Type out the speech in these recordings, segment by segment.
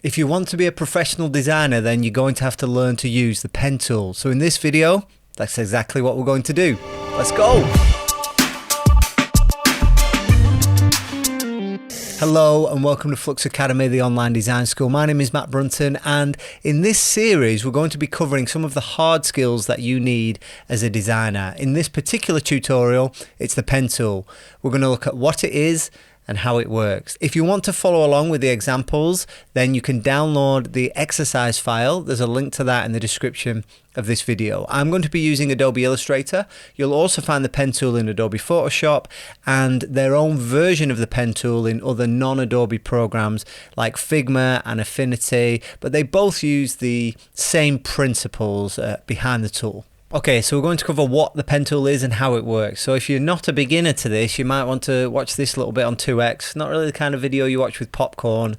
If you want to be a professional designer, then you're going to have to learn to use the pen tool. So in this video, that's exactly what we're going to do. Let's go! Hello and welcome to Flux Academy, the online design school. My name is Matt Brunton, and in this series we're going to be covering some of the hard skills that you need as a designer. In this particular tutorial, it's the pen tool. We're going to look at what it is and how it works. If you want to follow along with the examples, then you can download the exercise file. There's a link to that in the description of this video. I'm going to be using Adobe Illustrator. You'll also find the pen tool in Adobe Photoshop and their own version of the pen tool in other non-Adobe programs like Figma and Affinity, but they both use the same principles behind the tool. Okay, so we're going to cover what the pen tool is and how it works. So if you're not a beginner to this, you might want to watch this little bit on 2x. Not really the kind of video you watch with popcorn.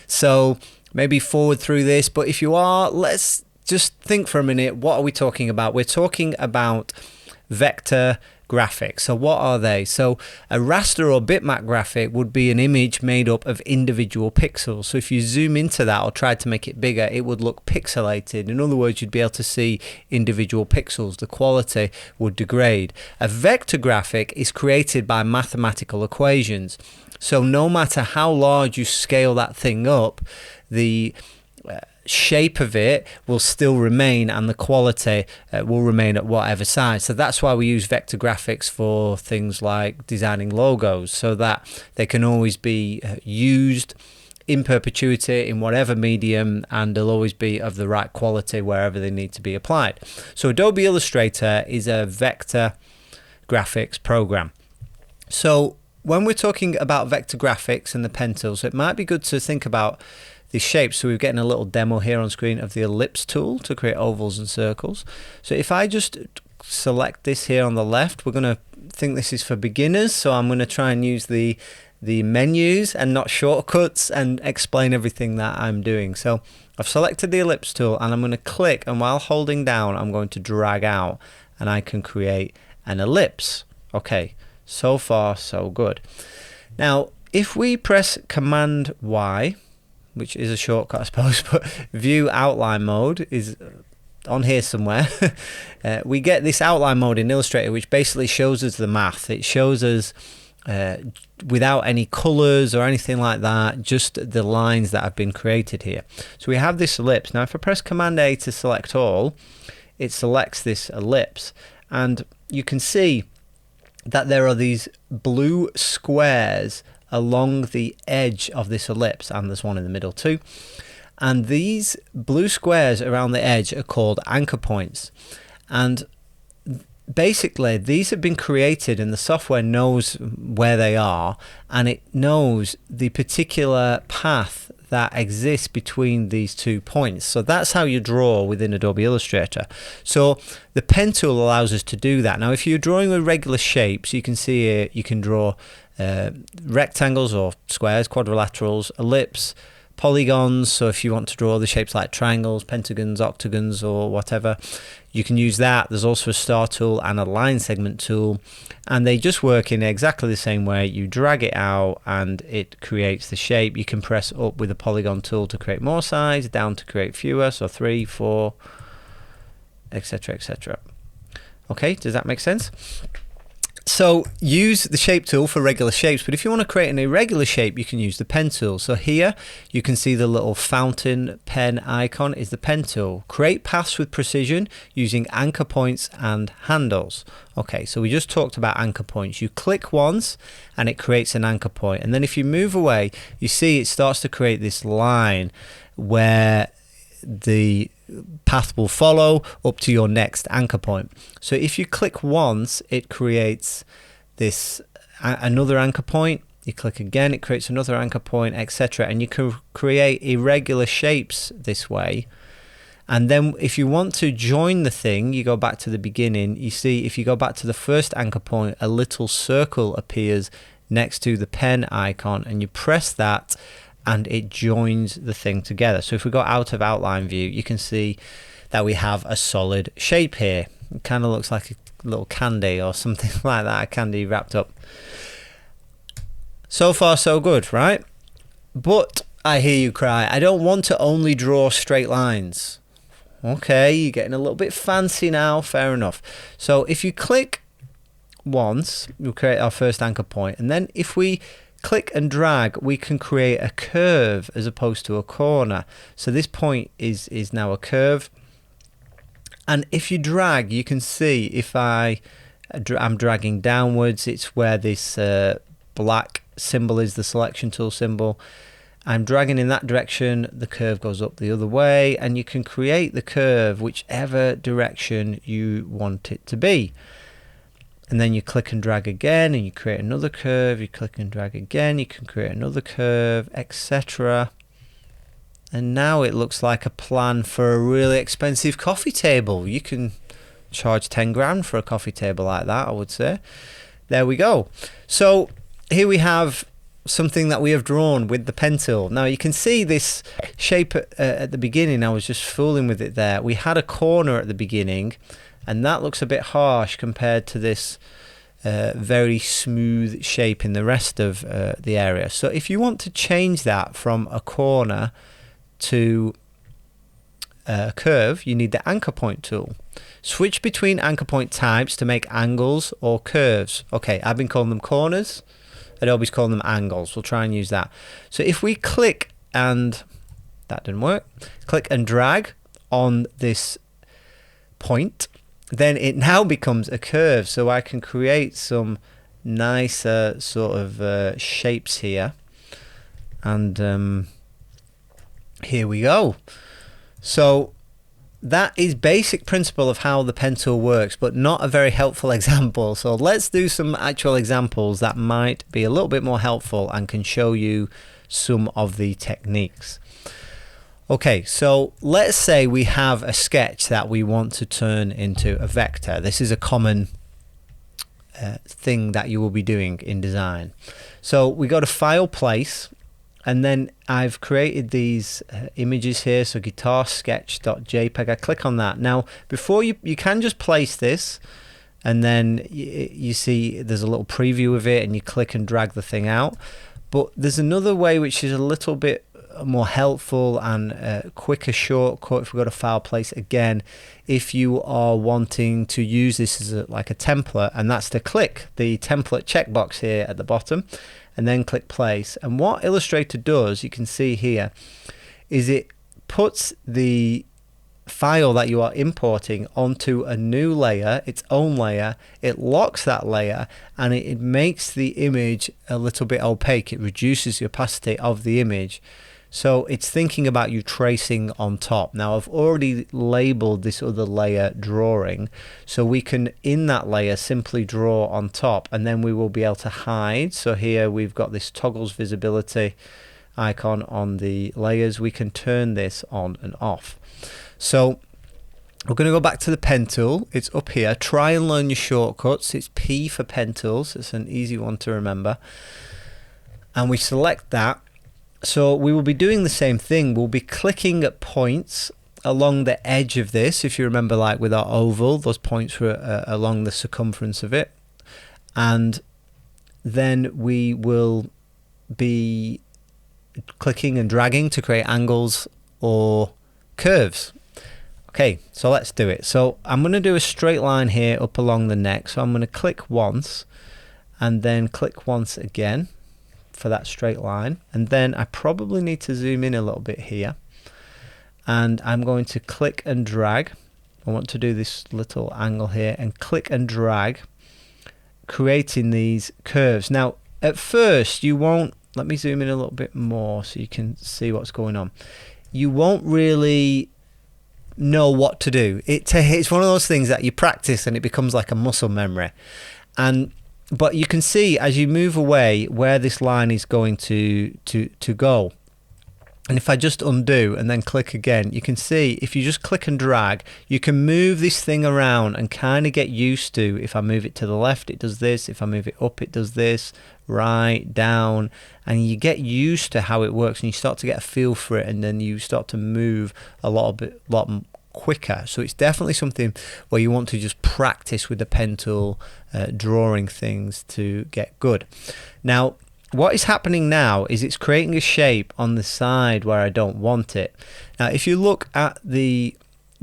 So maybe forward through this. But if you are, let's just think for a minute. What are we talking about? We're talking about vector graphics. So what are they? So a raster or bitmap graphic would be an image made up of individual pixels. So if you zoom into that or tried to make it bigger, it would look pixelated. In other words, you'd be able to see individual pixels. The quality would degrade. A vector graphic is created by mathematical equations. So no matter how large you scale that thing up, the shape of it will still remain and the quality will remain at whatever size. So that's why we use vector graphics for things like designing logos, so that they can always be used in perpetuity in whatever medium, and they'll always be of the right quality wherever they need to be applied. So Adobe Illustrator is a vector graphics program. So when we're talking about vector graphics and the pen tool, so it might be good to think about the shapes. So we're getting a little demo here on screen of the ellipse tool to create ovals and circles. So if I just select this here on the left, we're going to think this is for beginners. So I'm going to try and use the menus and not shortcuts and explain everything that I'm doing. So I've selected the ellipse tool and I'm going to click, and while holding down I'm going to drag out and I can create an ellipse. Okay, so far so good. Now if we press Command Y, which is a shortcut I suppose, but view outline mode is on here somewhere. We get this outline mode in Illustrator, which basically shows us the math. It shows us without any colors or anything like that, just the lines that have been created here. So we have this ellipse. Now if I press Command A to select all, it selects this ellipse, and you can see that there are these blue squares along the edge of this ellipse, and there's one in the middle too, and these blue squares around the edge are called anchor points. And basically these have been created and the software knows where they are, and it knows the particular path that exists between these 2 points. So that's how you draw within Adobe Illustrator. So the pen tool allows us to do that. Now if you're drawing with regular shapes, you can see here you can draw rectangles or squares, quadrilaterals, ellipse, polygons. So if you want to draw the shapes like triangles, pentagons, octagons, or whatever, you can use that. There's also a star tool and a line segment tool, and they just work in exactly the same way. You drag it out and it creates the shape. You can press up with the polygon tool to create more size, down to create fewer, so 3, 4, etc, etc. Okay, does that make sense? So use the shape tool for regular shapes, but if you want to create an irregular shape, you can use the pen tool. So here you can see the little fountain pen icon is the pen tool. Create paths with precision using anchor points and handles. Okay, so we just talked about anchor points. You click once and it creates an anchor point, and then if you move away, you see it starts to create this line where the path will follow up to your next anchor point. So if you click once, it creates this another anchor point. You click again, it creates another anchor point, etc. And you can create irregular shapes this way. And then if you want to join the thing, you go back to the beginning. You see, if you go back to the first anchor point, a little circle appears next to the pen icon, and you press that and it joins the thing together. So if we go out of outline view, you can see that we have a solid shape here. It kind of looks like a little candy or something like that, a candy wrapped up. So far so good, right? But I hear you cry. I don't want to only draw straight lines. Okay, you're getting a little bit fancy now. Fair enough. So if you click once, we'll create our first anchor point. And then if we click and drag, we can create a curve as opposed to a corner. So this point is now a curve. And if you drag, you can see if I'm dragging downwards, it's where this black symbol is, the selection tool symbol. I'm dragging in that direction, the curve goes up the other way, and you can create the curve whichever direction you want it to be. And then you click and drag again, and you create another curve, you click and drag again, you can create another curve, etc. And now it looks like a plan for a really expensive coffee table. You can charge 10 grand for a coffee table like that, I would say. There we go. So here we have something that we have drawn with the pen tool. Now you can see this shape at the beginning. I was just fooling with it there. We had a corner at the beginning, and that looks a bit harsh compared to this very smooth shape in the rest of the area. So if you want to change that from a corner to a curve, you need the anchor point tool. Switch between anchor point types to make angles or curves. Okay, I've been calling them corners. Adobe's calling them angles. We'll try and use that. So if we click, and that didn't work, click and drag on this point, then it now becomes a curve. So I can create some nicer sort of shapes here. And here we go. So that is basic principle of how the pen tool works, but not a very helpful example. So let's do some actual examples that might be a little bit more helpful and can show you some of the techniques. Okay, so let's say we have a sketch that we want to turn into a vector. This is a common thing that you will be doing in design. So we go to File, Place, and then I've created these images here, so guitar sketch.jpg. I click on that. Now, before you can just place this, and then you see there's a little preview of it, and you click and drag the thing out. But there's another way which is a little bit more helpful and a quicker shortcut. If we go to File, Place again, if you are wanting to use this as like a template, and that's to click the template checkbox here at the bottom, and then click Place. And what Illustrator does, you can see here, is it puts the file that you are importing onto a new layer, its own layer. It locks that layer, and it makes the image a little bit opaque. It reduces the opacity of the image. So it's thinking about you tracing on top. Now I've already labeled this other layer drawing, so we can in that layer simply draw on top, and then we will be able to hide. So here we've got this toggles visibility icon on the layers. We can turn this on and off. So we're going to go back to the pen tool. It's up here. Try and learn your shortcuts. It's P for pen tools. It's an easy one to remember. And we select that. So we will be doing the same thing. We'll be clicking at points along the edge of this. If you remember, like with our oval, those points were along the circumference of it. And then we will be clicking and dragging to create angles or curves. Okay, so let's do it. So I'm going to do a straight line here up along the neck. So I'm going to click once and then click once again for that straight line, and then I probably need to zoom in a little bit here, and I'm going to click and drag. I want to do this little angle here and click and drag, creating these curves. Now at first you won't, let me zoom in a little bit more so you can see what's going on. You won't really know what to do. It's one of those things that you practice and it becomes like a muscle memory. But you can see as you move away where this line is going to go. And if I just undo and then click again, you can see if you just click and drag, you can move this thing around and kind of get used to, if I move it to the left, it does this. If I move it up, it does this, right, down. And you get used to how it works and you start to get a feel for it, and then you start to move a lot quicker. So it's definitely something where you want to just practice with the pen tool, drawing things to get good. Now, what is happening now is it's creating a shape on the side where I don't want it. Now, if you look at the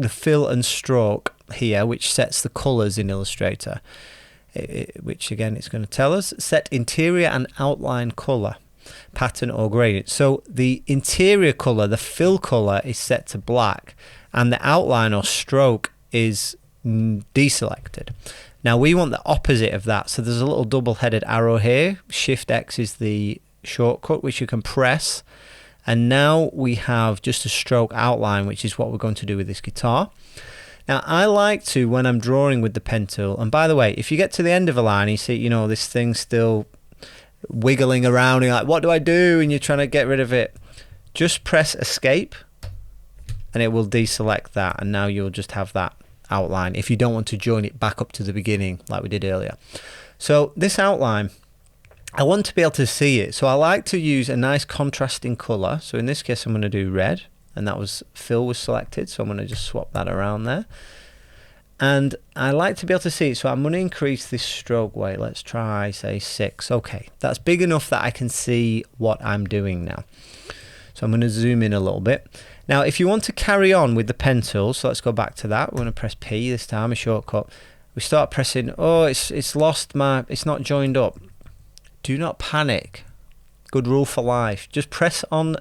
fill and stroke here, which sets the colors in Illustrator, which again it's going to tell us, set interior and outline color, pattern or gradient. So the interior color, the fill color, is set to black, and the outline or stroke is deselected. Now we want the opposite of that, so there's a little double-headed arrow here. Shift X is the shortcut which you can press, and now we have just a stroke outline, which is what we're going to do with this guitar. Now I like to, when I'm drawing with the pen tool, and by the way, if you get to the end of a line and you see, you know, this thing's still wiggling around and you're like, what do I do? And you're trying to get rid of it, just press escape and it will deselect that, and now you'll just have that outline if you don't want to join it back up to the beginning like we did earlier. So this outline, I want to be able to see it, so I like to use a nice contrasting color. So in this case I'm going to do red, and that was fill was selected, so I'm going to just swap that around there, and I like to be able to see it, so I'm going to increase this stroke weight. Let's try say 6. Okay, that's big enough that I can see what I'm doing now. So I'm going to zoom in a little bit. Now if you want to carry on with the pen tool, so let's go back to that. We're going to press P this time, a shortcut. We start pressing, oh, it's lost my, it's not joined up. Do not panic. Good rule for life. Just press on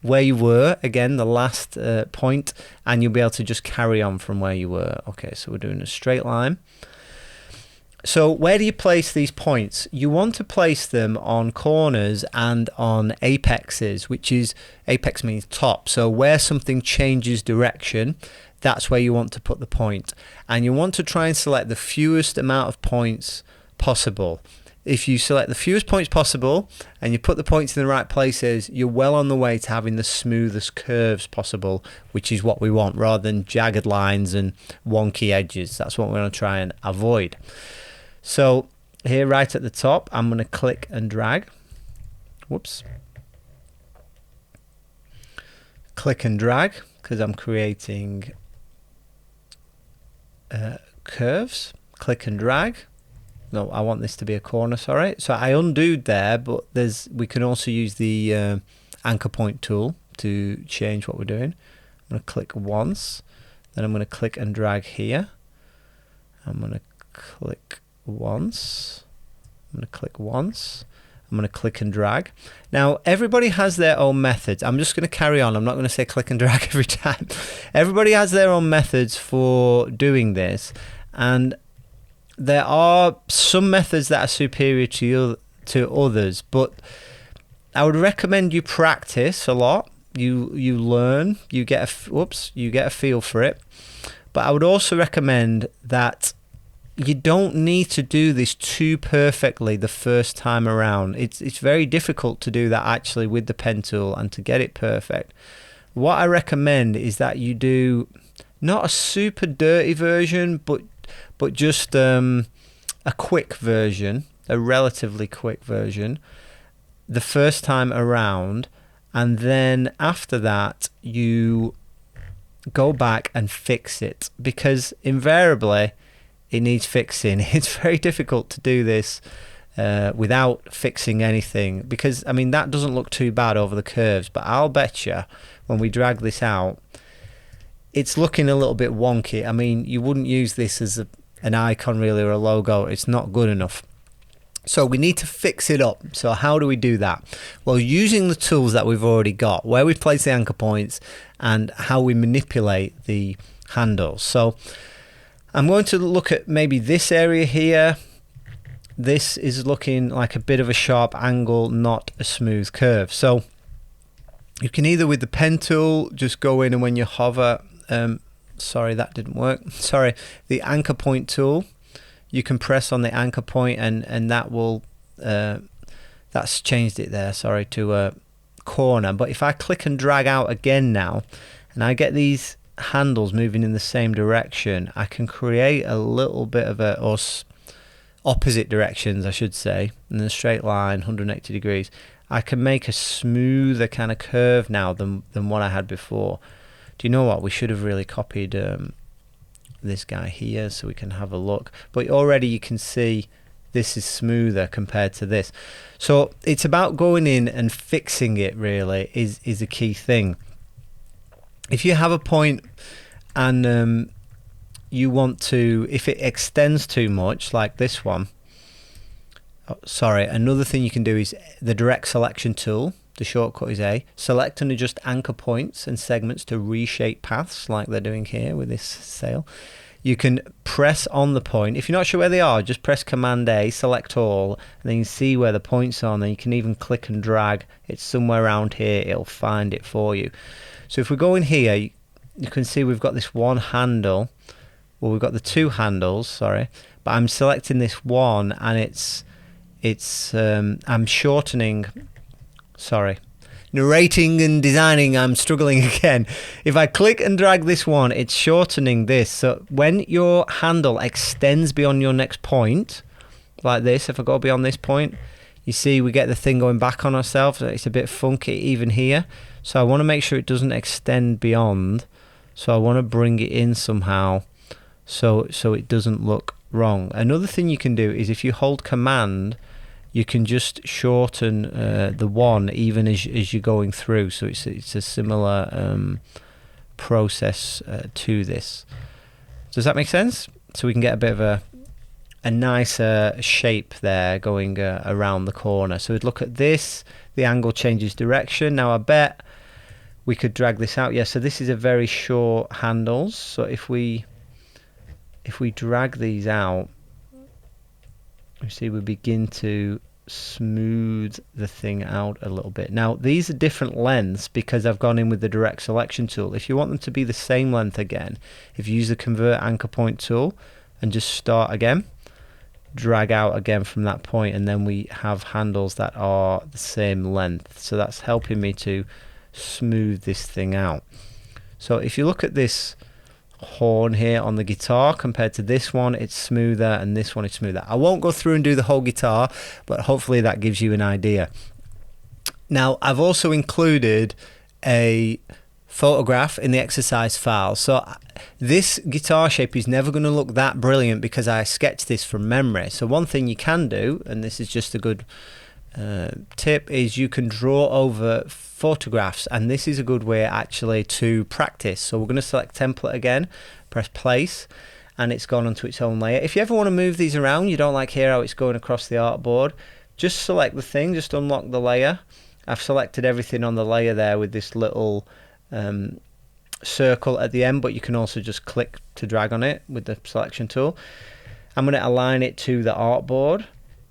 where you were, again the last point, and you'll be able to just carry on from where you were. Okay, so we're doing a straight line. So where do you place these points? You want to place them on corners and on apexes, which is, apex means top, so where something changes direction, that's where you want to put the point, and you want to try and select the fewest amount of points possible. If you select the fewest points possible and you put the points in the right places, you're well on the way to having the smoothest curves possible, which is what we want, rather than jagged lines and wonky edges. That's what we're going to try and avoid. So here right at the top, I'm going to click and drag. Whoops. Click and drag, because I'm creating curves. Click and drag. No, I want this to be a corner, sorry. So I undooed there, but we can also use the anchor point tool to change what we're doing. I'm going to click once, then I'm going to click and drag here. I'm going to click once, I'm going to click once, I'm going to click and drag. Now everybody has their own methods. I'm just going to carry on. I'm not going to say click and drag every time. Everybody has their own methods for doing this, and there are some methods that are superior to others, but I would recommend you practice a lot. You learn, you get a feel for it. But I would also recommend that you don't need to do this too perfectly the first time around. It's very difficult to do that actually with the pen tool and to get it perfect. What I recommend is that you do not a super dirty version, but just a quick version, a relatively quick version, the first time around, and then after that you go back and fix it, because invariably it needs fixing. It's very difficult to do this without fixing anything, because I mean that doesn't look too bad over the curves, but I'll bet you when we drag this out it's looking a little bit wonky. I mean, you wouldn't use this as an icon really, or a logo. It's not good enough. So we need to fix it up. So how do we do that? Well, using the tools that we've already got, where we place the anchor points and how we manipulate the handles. So I'm going to look at maybe this area here. This is looking like a bit of a sharp angle, not a smooth curve. So you can either with the pen tool just go in, and when you hover, sorry, that didn't work. Sorry, the anchor point tool, you can press on the anchor point and that will, that's changed it there, sorry, to a corner. But if I click and drag out again now, and I get these handles moving in the same direction, I can create a little bit of a, or opposite directions I should say, in a straight line, 180 degrees. I can make a smoother kind of curve now than what I had before. Do you know what? We should have really copied this guy here so we can have a look. But already you can see this is smoother compared to this. So it's about going in and fixing it, really, is a key thing. If you have a point and you want to, if it extends too much, like this one, another thing you can do is the direct selection tool. The shortcut is A. Select and adjust anchor points and segments to reshape paths, like they're doing here with this sail. You can press on the point. If you're not sure where they are, just press Command A, select all, and then you see where the points are, and then you can even click and drag. It's somewhere around here. It'll find it for you. So if we go in here, you can see we've got this one handle. Well, we've got the two handles, sorry, but I'm selecting this one, and I'm shortening, narrating and designing, I'm struggling again. If I click and drag this one, it's shortening this. So when your handle extends beyond your next point, like this, if I go beyond this point, you see we get the thing going back on ourselves. It's a bit funky even here. So I want to make sure it doesn't extend beyond. So I want to bring it in somehow so it doesn't look wrong. Another thing you can do is if you hold Command, you can just shorten the one even as you're going through. So it's a similar process to this. Does that make sense? So we can get a bit of a nicer shape there going around the corner. So we'd look at this, the angle changes direction. Now I bet we could drag this out. Yeah, so this is a very short handles. So if we drag these out, you see we begin to smooth the thing out a little bit. Now these are different lengths because I've gone in with the direct selection tool. If you want them to be the same length again, if you use the convert anchor point tool and just start again, drag out again from that point, and then we have handles that are the same length. So that's helping me to smooth this thing out. So if you look at this horn here on the guitar compared to this one, it's smoother, and this one is smoother. I won't go through and do the whole guitar, but hopefully that gives you an idea. Now I've also included a photograph in the exercise file. So this guitar shape is never going to look that brilliant because I sketched this from memory. So one thing you can do, and this is just a good tip, is you can draw over photographs, and this is a good way actually to practice. So we're going to select template again, press place, and it's gone onto its own layer. If you ever want to move these around, you don't like here how it's going across the artboard, just select the thing, just unlock the layer. I've selected everything on the layer there with this little circle at the end, but you can also just click to drag on it with the selection tool. I'm going to align it to the artboard,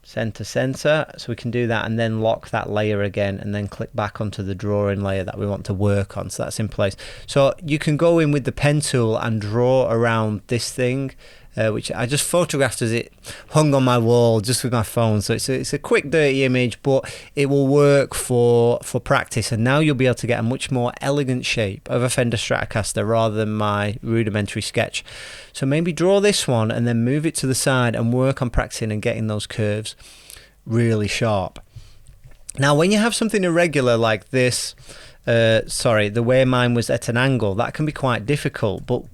center, so we can do that, and then lock that layer again, and then click back onto the drawing layer that we want to work on. So that's in place. So you can go in with the pen tool and draw around this thing, which I just photographed as it hung on my wall just with my phone. So it's a quick dirty image, but it will work for practice, and now you'll be able to get a much more elegant shape of a Fender Stratocaster rather than my rudimentary sketch. So maybe draw this one and then move it to the side and work on practicing and getting those curves really sharp. Now when you have something irregular like this, the way mine was at an angle, that can be quite difficult, but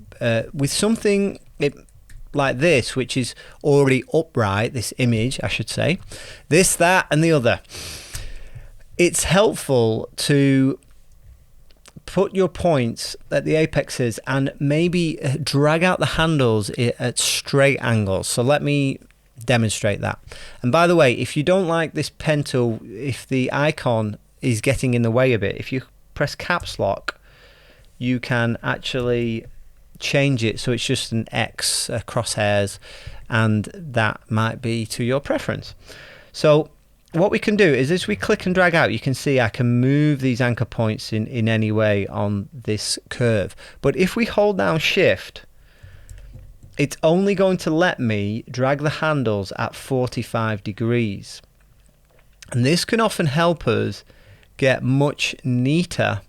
with something like this, which is already upright, this image I should say, this, that and the other, it's helpful to put your points at the apexes and maybe drag out the handles at straight angles. So let me demonstrate that. And by the way, if you don't like this pen tool, if the icon is getting in the way a bit, if you press caps lock, you can actually change it so it's just an X crosshairs, and that might be to your preference. So what we can do is as we click and drag out, you can see I can move these anchor points in any way on this curve. But if we hold down shift, it's only going to let me drag the handles at 45 degrees. And this can often help us get much neater.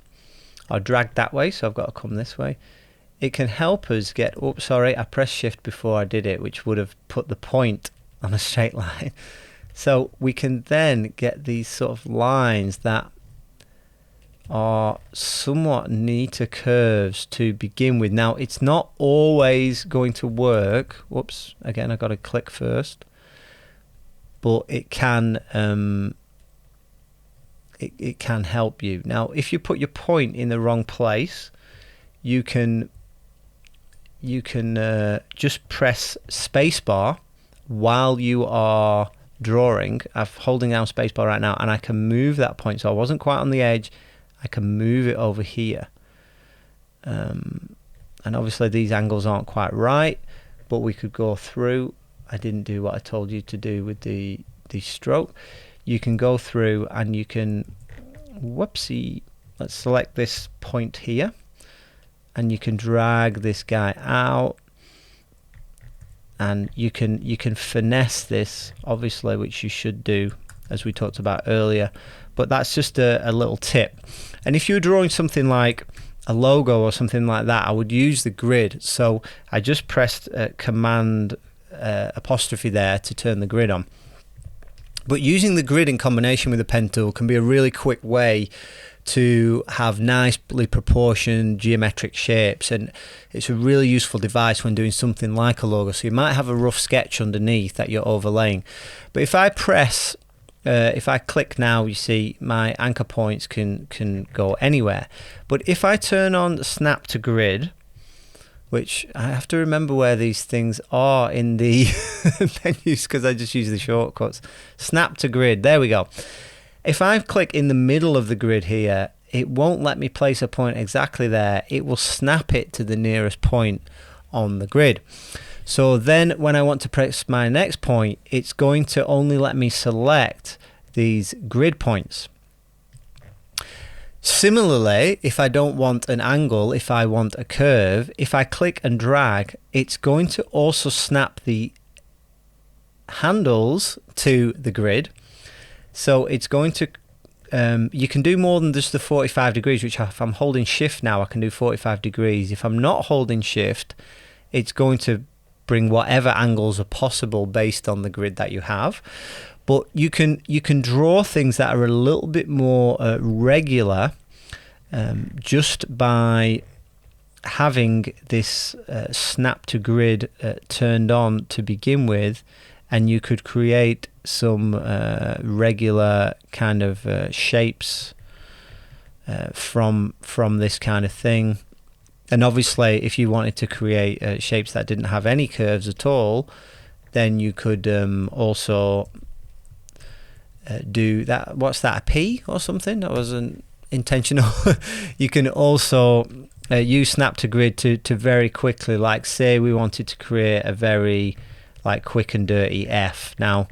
I'll drag that way, so I've got to come this way. It can help us get, oops, sorry, I pressed shift before I did it, which would have put the point on a straight line. So we can then get these sort of lines that are somewhat neater curves to begin with. Now it's not always going to work. Whoops, again I got to click first. but it can it can help you. Now, if you put your point in the wrong place, you can just press spacebar while you are drawing. I'm holding down spacebar right now, and I can move that point. So I wasn't quite on the edge. I can move it over here. And obviously these angles aren't quite right, but we could go through. I didn't do what I told you to do with the stroke. You can go through and you can, whoopsie, let's select this point here, and you can drag this guy out, and you can finesse this, obviously, which you should do, as we talked about earlier. But that's just a little tip. And if you're drawing something like a logo or something like that, I would use the grid. So I just pressed Command apostrophe there to turn the grid on. But using the grid in combination with the pen tool can be a really quick way to have nicely proportioned geometric shapes, and it's a really useful device when doing something like a logo. So you might have a rough sketch underneath that you're overlaying. But if I press, if I click now, you see my anchor points can go anywhere. But if I turn on snap to grid, which I have to remember where these things are in the menus because I just use the shortcuts. Snap to grid, there we go. If I click in the middle of the grid here, it won't let me place a point exactly there. It will snap it to the nearest point on the grid. So then when I want to press my next point, it's going to only let me select these grid points. Similarly, if I don't want an angle, if I want a curve, if I click and drag, it's going to also snap the handles to the grid. So it's going to, you can do more than just the 45 degrees, which if I'm holding shift now, I can do 45 degrees. If I'm not holding shift, it's going to bring whatever angles are possible based on the grid that you have. But you can draw things that are a little bit more regular just by having this snap to grid turned on to begin with, and you could create some regular kind of shapes from this kind of thing. And obviously if you wanted to create shapes that didn't have any curves at all, then you could also do that. What's that, a P or something? That wasn't intentional. You can also use snap to grid to very quickly, like say we wanted to create a very like quick and dirty F. Now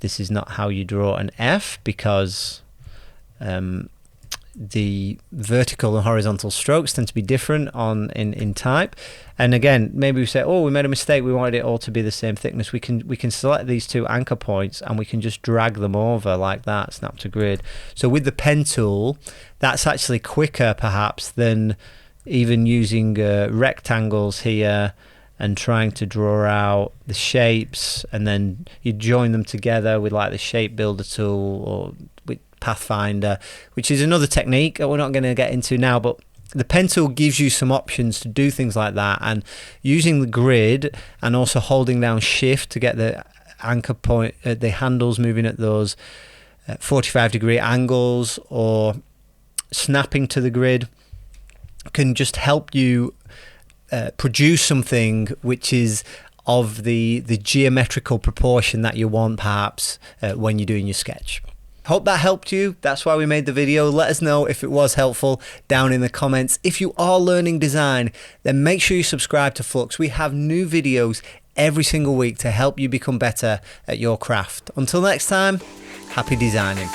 this is not how you draw an F, because the vertical and horizontal strokes tend to be different in type. And again, maybe we say, oh, we made a mistake, we wanted it all to be the same thickness. We can select these two anchor points and we can just drag them over like that, snap to grid. So with the pen tool, that's actually quicker perhaps than even using rectangles here and trying to draw out the shapes, and then you join them together with like the shape builder tool or with Pathfinder, which is another technique that we're not going to get into now. But the pen tool gives you some options to do things like that, and using the grid and also holding down shift to get the anchor point, the handles moving at those 45-degree angles, or snapping to the grid can just help you produce something which is of the geometrical proportion that you want perhaps when you're doing your sketch. Hope that helped you. That's why we made the video. Let us know if it was helpful down in the comments. If you are learning design, then make sure you subscribe to Flux. We have new videos every single week to help you become better at your craft. Until next time, happy designing.